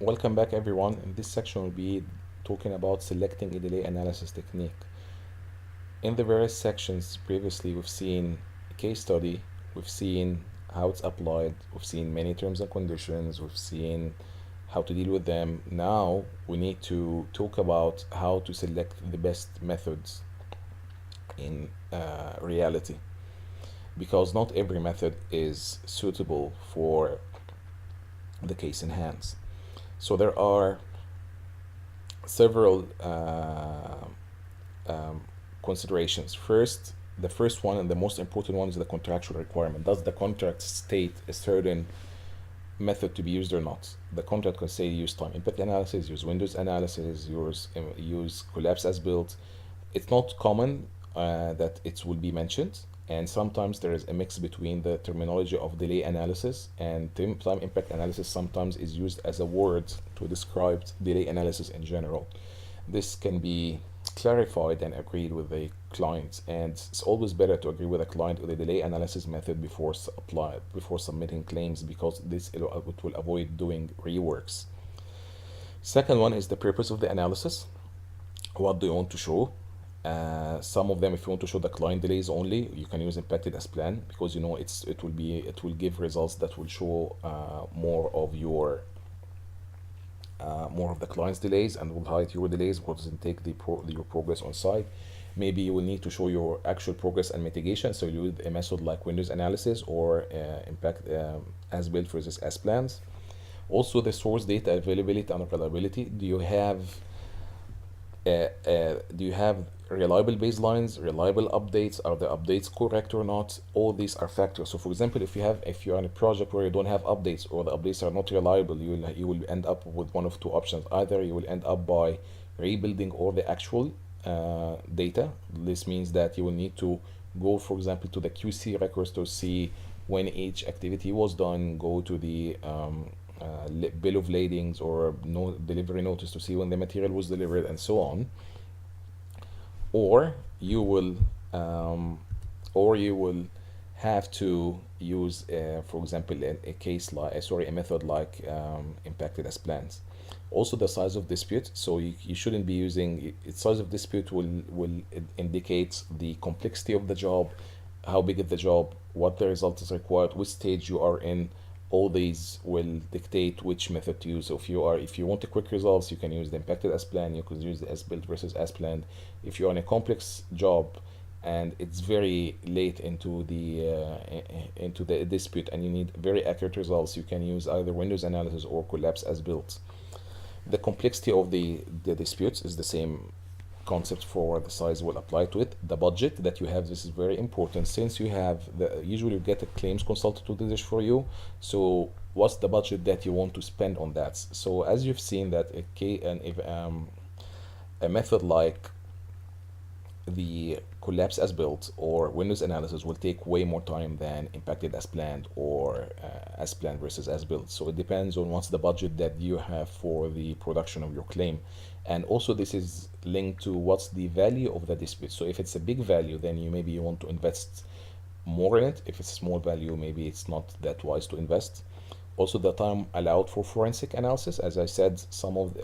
Welcome back, everyone. In this section, we'll be talking about selecting a delay analysis technique. In the various sections previously, we've seen a case study, we've seen how it's applied, we've seen many terms and conditions, we've seen how to deal with them. Now, we need to talk about how to select the best methods in reality, because not every method is suitable for the case in hands. So there are several um, considerations. First, the first one and the most important one is the contractual requirement. Does the contract state a certain method to be used or not? The contract can say use time impact analysis, use Windows analysis, use collapse as built. It's not common that it will be mentioned, and sometimes there is a mix between the terminology of delay analysis and time impact analysis. Sometimes is used as a word to describe delay analysis in general. This can be clarified and agreed with the client, and it's always better to agree with a client with a delay analysis method before submitting claims, because it will avoid doing reworks. Second one is the purpose of the analysis. What do you want to show? Some of them, if you want to show the client delays only, you can use impacted as planned, because it will give results that will show more of the client's delays, and will hide your delays what doesn't take your progress on site. Maybe you will need to show your actual progress and mitigation, so you use a method like Windows analysis or impact as built versus as plans. Also, the source data availability and reliability. Do you have reliable baselines, reliable updates? Are the updates correct or not? All these are factors. So for example, if you're on a project where you don't have updates, or the updates are not reliable, you will end up with one of two options. Either you will end up by rebuilding all the actual data. This means that you will need to go, for example, to the QC records to see when each activity was done, go to the bill of ladings or no delivery notice to see when the material was delivered, and so on. Or you will um, or you will have to use, for example, a case like sorry, a method like impacted as plans. Also, the size of dispute. So you shouldn't be using size of dispute will indicate the complexity of the job, how big is the job, what the result is required, which stage you are in. All these will dictate which method to use. So if you want a quick results, you can use the impacted as planned. You could use the as built versus as planned. If you're on a complex job and it's very late into the dispute and you need very accurate results, you can use either Windows analysis or collapse as built. The complexity of the disputes is the same concept for the size will apply to it. The budget that you have, this is very important, since usually you get a claims consultant to do this for you. So what's the budget that you want to spend on that? So as you've seen that a method like the collapse as built or Windows analysis will take way more time than impacted as planned or as planned versus as built. So it depends on what's the budget that you have for the production of your claim. And also this is linked to what's the value of the dispute. So if it's a big value, then you want to invest more in it. If it's small value, maybe it's not that wise to invest. Also, the time allowed for forensic analysis. As I said,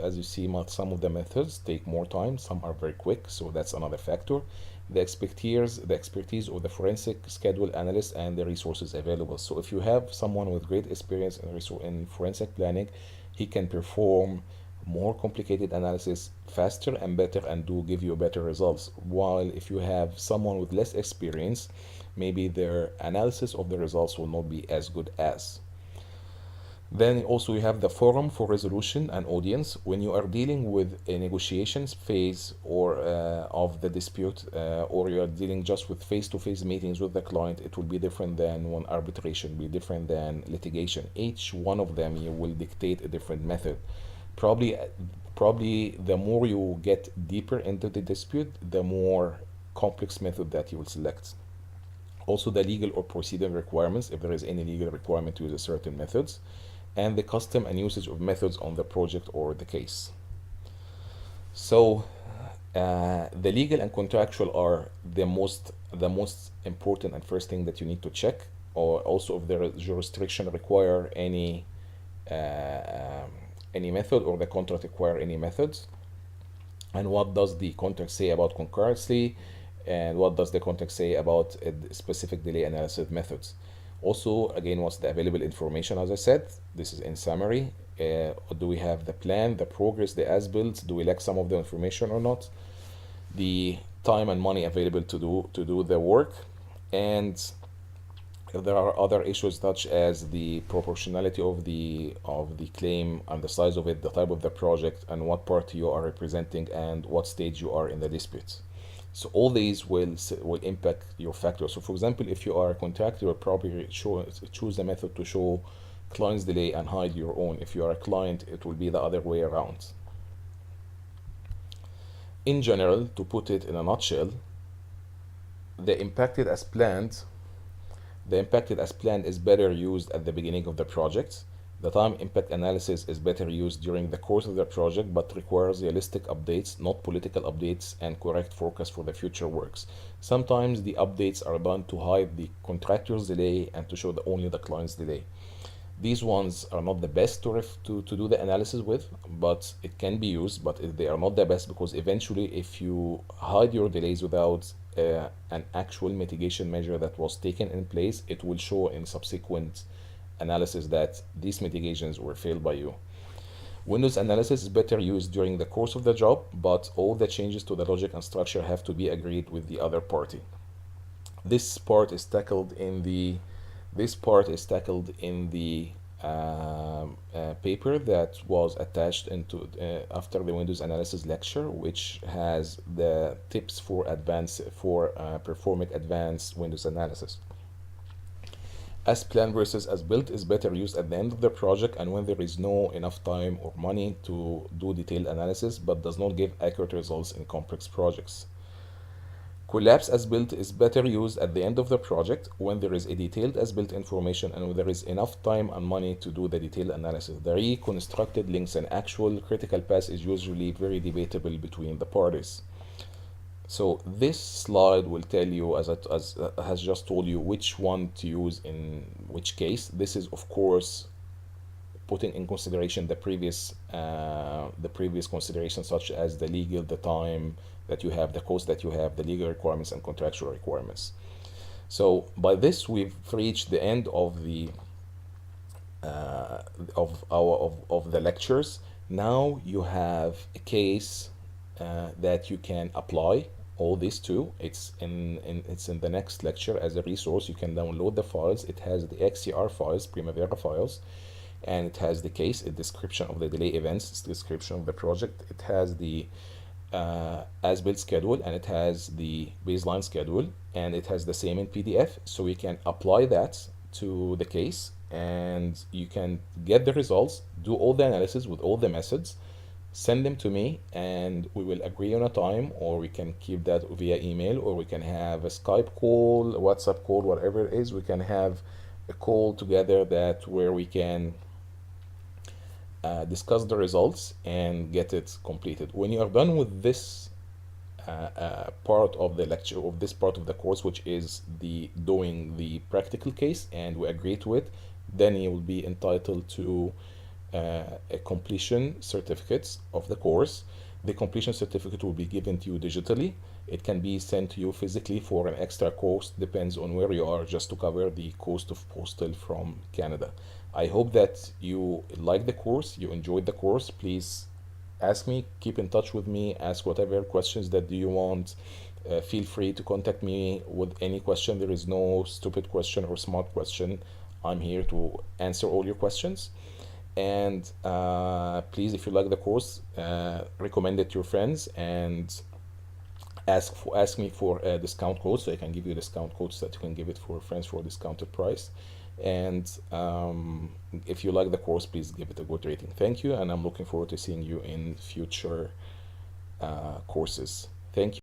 as you see, some of the methods take more time, some are very quick, so that's another factor. The expertise of the forensic schedule analyst and the resources available. So if you have someone with great experience in forensic planning, he can perform more complicated analysis faster and better and do give you better results. While if you have someone with less experience, maybe their analysis of the results will not be as good as. Then also you have the forum for resolution and audience. When you are dealing with a negotiations phase or of the dispute, or you are dealing just with face-to-face meetings with the client, it will be different than one arbitration, be different than litigation. Each one of them you will dictate a different method. Probably, probably the more you get deeper into the dispute, the more complex method that you will select. Also, the legal or procedural requirements, if there is any legal requirement to use a certain methods, and the custom and usage of methods on the project or the case. So, the legal and contractual are the most important and first thing that you need to check, or also if the jurisdiction require any uh, any method or the contract require any methods, and what does the contract say about concurrency, and what does the contract say about specific delay analysis methods. Also, again, what's the available information? As I said, this is in summary. Do we have the plan, the progress, the as-built? Do we lack some of the information or not? The time and money available to do the work, and if there are other issues such as the proportionality of the claim and the size of it, the type of the project, and what party you are representing, and what stage you are in the dispute. So all these will impact your factors. So for example, if you are a contractor, you'll probably choose a method to show client's delay and hide your own. If you are a client, it will be the other way around. In general, to put it in a nutshell, the impacted as planned is better used at the beginning of the project. The time impact analysis is better used during the course of the project, but requires realistic updates, not political updates, and correct forecast for the future works. Sometimes the updates are done to hide the contractor's delay and to show only the client's delay. These ones are not the best to do the analysis with, but it can be used, but they are not the best because eventually if you hide your delays without an actual mitigation measure that was taken in place, it will show in subsequent analysis that these mitigations were failed by you. Windows analysis is better used during the course of the job, but all the changes to the logic and structure have to be agreed with the other party. This part is tackled in the paper that was attached into after the Windows analysis lecture, which has the tips for performing advanced Windows analysis. As planned versus as built is better used at the end of the project and when there is no enough time or money to do detailed analysis, but does not give accurate results in complex projects. Collapse as built is better used at the end of the project when there is a detailed as built information and when there is enough time and money to do the detailed analysis. The reconstructed links and actual critical path is usually very debatable between the parties. So this slide will tell you, as has just told you, which one to use in which case. This is of course putting in consideration the previous considerations such as the legal, the time that you have, the cost that you have, the legal requirements and contractual requirements. So by this we've reached the end of the of the lectures. Now you have a case that you can apply all this to. It's in the next lecture as a resource. You can download the files. It has the XCR files, Primavera files, and it has the case, a description of the delay events, description of the project. It has the as-built schedule, and it has the baseline schedule, and it has the same in PDF. So we can apply that to the case, and you can get the results, do all the analysis with all the methods, send them to me, and we will agree on a time, or we can keep that via email, or we can have a Skype call, a WhatsApp call, whatever it is. We can have a call together where we can discuss the results and get it completed. When you are done with this part of the lecture, of this part of the course, which is doing the practical case, and we agree to it, then you will be entitled to a completion certificate of the course. The completion certificate will be given to you digitally. It can be sent to you physically for an extra cost, depends on where you are, just to cover the cost of postal from Canada. I hope that you like the course, you enjoyed the course. Please ask me, keep in touch with me, ask whatever questions that you want. Feel free to contact me with any question. There is no stupid question or smart question. I'm here to answer all your questions. And please, if you like the course, recommend it to your friends, and ask me for a discount code, so I can give you a discount code so that you can give it for friends for a discounted price. And if you like the course, please give it a good rating. Thank you, and I'm looking forward to seeing you in future courses. Thank you.